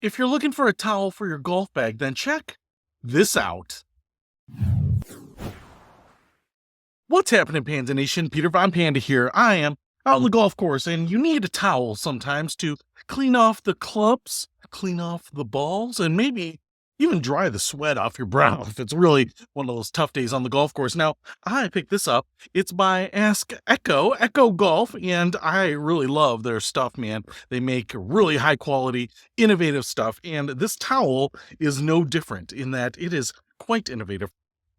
If you're looking for a towel for your golf bag, then check this out. What's happening, Panda Nation? Peter Von Panda here. I am out on the golf course, and you need a towel sometimes to clean off the clubs, clean off the balls, and maybe even dry the sweat off your brow if it's really one of those tough days on the golf course. Now, I picked this up. It's by ASKECHO, Echo Golf, and I really love their stuff, man. They make really high quality, innovative stuff, and this towel is no different in that it is quite innovative.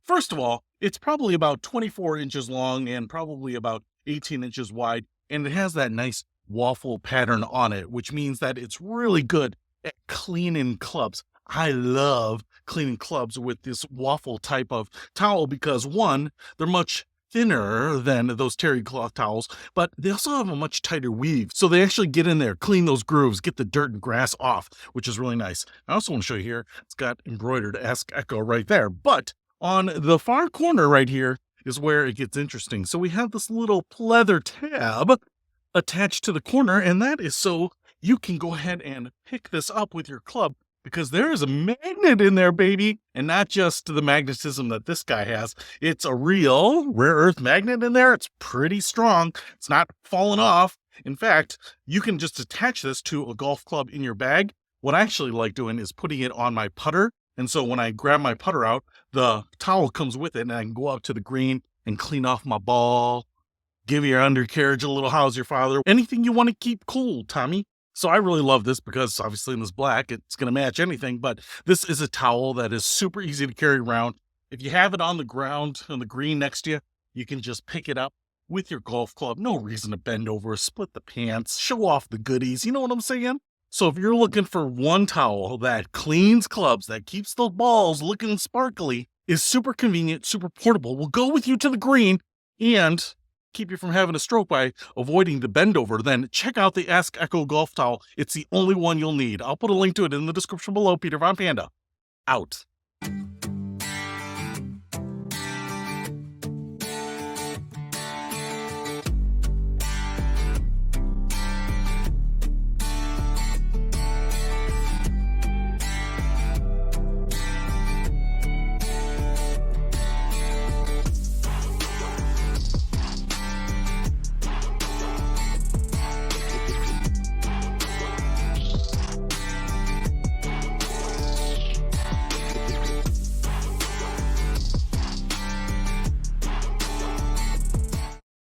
First of all, it's probably about 24 inches long and probably about 18 inches wide, and it has that nice waffle pattern on it, which means that it's really good at cleaning clubs. I love cleaning clubs with this waffle type of towel because, one, they're much thinner than those terry cloth towels, but they also have a much tighter weave. So they actually get in there, clean those grooves, get the dirt and grass off, which is really nice. I also want to show you here, it's got embroidered ASKECHO right there, but on the far corner right here is where it gets interesting. So we have this little pleather tab attached to the corner, and that is so you can go ahead and pick this up with your club because there is a magnet in there, baby. And not just the magnetism that this guy has. It's a real rare earth magnet in there. It's pretty strong. It's not falling off. In fact, you can just attach this to a golf club in your bag. What I actually like doing is putting it on my putter. And so when I grab my putter out, the towel comes with it and I can go out to the green and clean off my ball, give your undercarriage a little how's your father, anything you want to keep cool, Tommy. So I really love this because obviously in this black, it's going to match anything, but this is a towel that is super easy to carry around. If you have it on the ground, on the green next to you, you can just pick it up with your golf club. No reason to bend over, split the pants, show off the goodies. You know what I'm saying? So if you're looking for one towel that cleans clubs, that keeps the balls looking sparkly, is super convenient, super portable, will go with you to the green, and keep you from having a stroke by avoiding the bend over, then check out the ASKECHO golf towel. It's the only one you'll need. I'll put a link to it in the description below. Peter Von Panda, out.